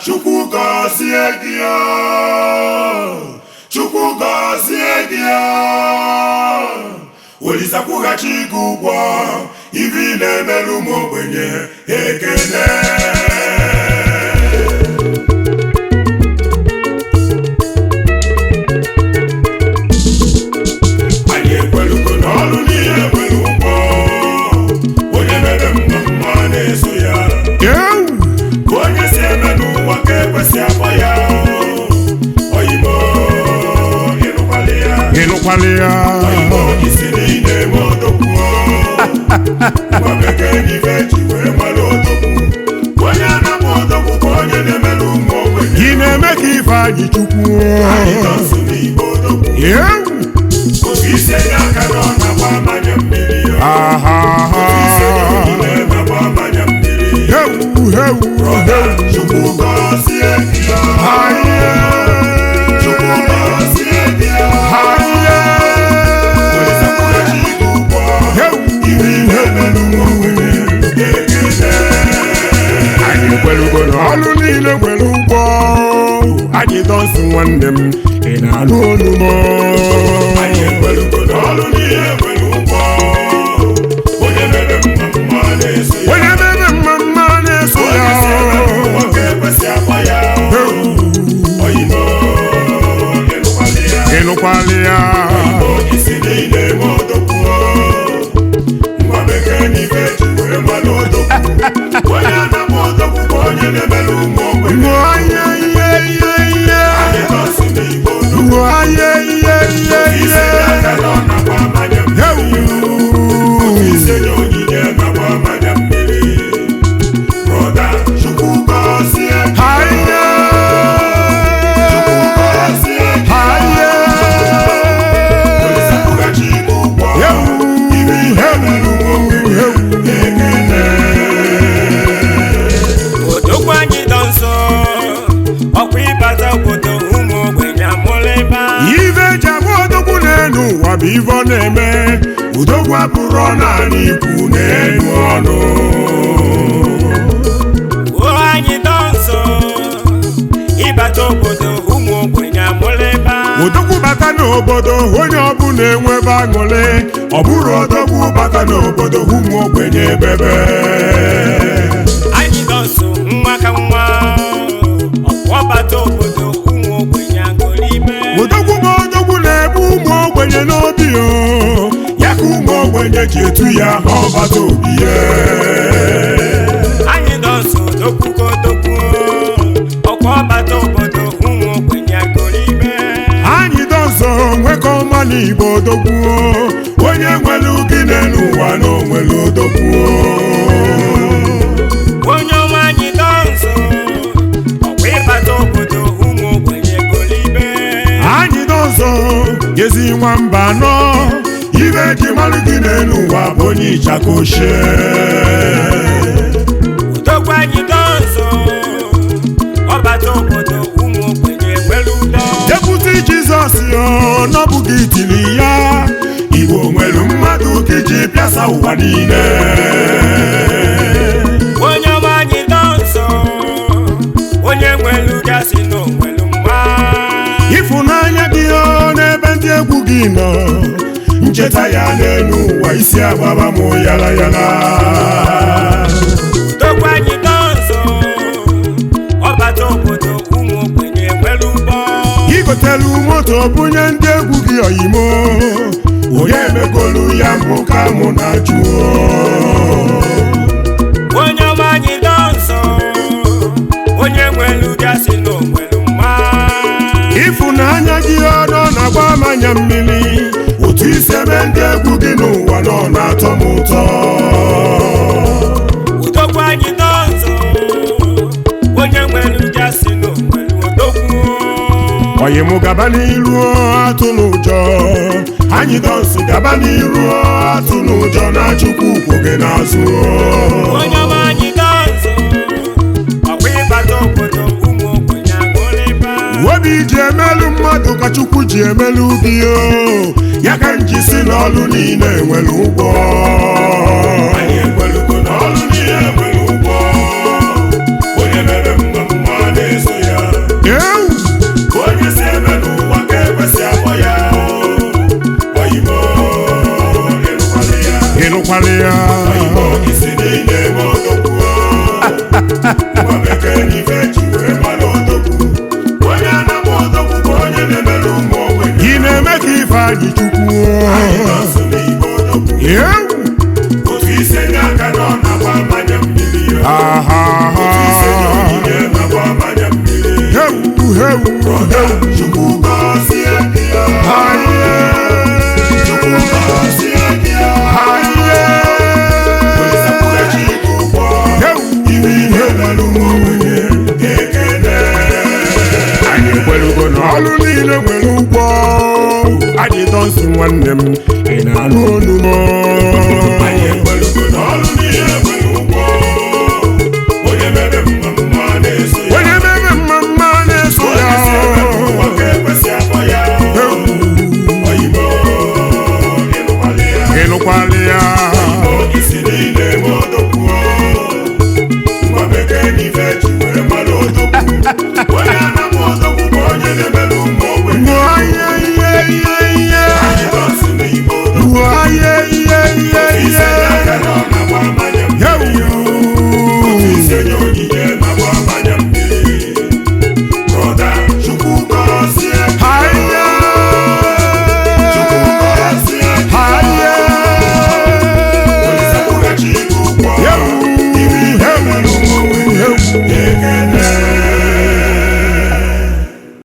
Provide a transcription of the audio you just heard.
Chukwu gọzie gị Chukwu gọzie gị Olisa kwụghachi gị ụgwọ ivi na-emerụ ụmụ ogbenye ekele anyị ekwelugo n'ọrụ niile nwere ụgwọ onye mere mma na-eso ya ka onye si eme n'ụwa ka ekwesị akpọ ya oyimo ịnụkwali ya oyimo isi niile ma odogwu nwa bekee n'ife ji wee mara odogwu onye anapụ odogwu ka onye na-emerụ ụmụ ogbenye gị na-eme ka ife anyị Chukwu anyị nọ nso n'igbe odogwu ofe isi enye aka na ọ na-agba amanya mmiri ofe isi enye onyine na-agba amanya mmiri Chukwu gọzie gị Chukwu gọzie gị Olisa kwụghachi gị ụgwọ ivi na-emerụ ụmụ ogbenye ekele anyị ekwelugo n'ọrụ niile nwere ụgwọ anyị dọsụ nwanne m ị na-anụ olu m anyị ekwelugo n'ọrụ niile nwere ụgwọ onye mere mma na-eso ya onye mere mma na-eso ya onye si eme n'ụwa ka ekwesị akpọ ya oyimo ịnụkwali ya oyimo isi niile ma odogwu nwa bekee n'ife ji wee mara odogwu onye anapụ odogwu ka onye na-emerụ ụmụ ogbenye anyị nọsụ n'igbe odogwu isi aka na ọ na-agba amanya mmiri ofe isi enye onyinye na-agba amanya mmiri brọda Chukwu gọzie Chukwu gọzie Olisa kwụghachi gị ụgwọ ivi na-emerụ ụmụ ogbenye ekele odogwu anyị dọ nsọ ọkwa ịbata obodo ụmụ ogbenye amụlịba ive eji agba odogwu n'elu ụwa bụ ive ọ na-eme odogwu abụrụ naanị ikwu n'elu ọnụ anyị dọ nsọ ịbata obodo ụmụ ogbenye amụlịba odogwu bata n'obodo onye ọbụla enwebe aṅụrị ọ bụrụ odogwu bata n'obodo ụmụ ogbenye ebebe anyị dọ nsọ nwa ka nwa ọkwa bata obodo ụmụ ogbenye agụlibe odogwu bụ odogwu na-ebu ụmụ ogbenye n'obi ya ka ụmụ ogbenye ji etu ya ọbata obi ya anyị dọ nsọ odogwu ka odogwu ọkwa bata obodo ụmụ ogbenye agụlibe anyị dọzọ nwekọ ọma n'igbo odogwu onye nwere ugine n'ụwa na onwere odogwu onye ọma anyị dọ nsọ ọkwa ịbata obodo ụmụ ogbenye agụlibe anyị dọzọ ezi nwamba anọ ibe ji mara ugine n'ụwa bụ onye ịchakoshe odogwu anyị dọ nsọ ọbata obodo ụmụ ogbenye nwere udo Deputi Jizọs n'ọbụghị itili ya Igbo nwere mmadụ ka iji pịasa ụwa niile onye ọma anyị dọ nsọ onye nwere gasị na onwere mma ịfụnanya gị n'ebe ndị egwu gị nọ ncheta ya n'elu ụwa isi agbaba m yala yala odogwu anyị dọ nsọ ọbata obodo ụmụ ogbenye nwere ụgbọ igotelu moto bunye ndị egwu gị oyimo onye emegolu ya mbụ ka mụ na-ajụ onye ọma anyị dọ nsọ onye nwere gasị na onwere mma ịfụnanya gị ọnọ na-agba amanya mmiri otu isi ebe ndị egwu gị n'ụwa nọ na-atọ m ụtọ odogwu anyị dọ nsọ onye nwere gasị na onwere odogwu oyim gaba n'iru atụ n'ụjọ anyị dọnsụ gaba n'iru atụ n'ụjọ na Chukwu ukwu gị n'azụ onye ọma anyị dọ nsọ ọkwa ịbata obodo ụmụ ogbenye agụlịba obi ji emelu mmadụ ka Chukwu ji emelu gị ya ka nji si n'ọlụ niile nwere ụgwọ anyị ekwelugo n'ọlụ niile nwere ụgwọ onye mere mma na bekee n'ife ji wee mara odogwu onye anam odogwu bụ onye na-emere ụmụ ogbenye ị na-eme ka ife anyị chukwu anyị nọsụ n'igwe odogwu otu ise nye aka nọ na-agba mmanya mmiri otu ise nye onyinye na-agba mmanya mmiri brọda chukwu gọzie gị ya chukwu gọzie gị ya wesakwure chi ụgwọ ibe ihe mere ụmụ ogbenye ekele anyị ekwelugo na ọlụ niile nwere ụgwọ anyị dọnsụ nwanne m ị na-alụ olu m anyị ekwelugo na ọlụ niile nwere ụgwọ onye mere mmamma na-eso ya onye mere mmamma na-eso ya nwoke ekwesị akpọ ya oyibo ịnụkwalị ya oyibo isi niile eme odogwu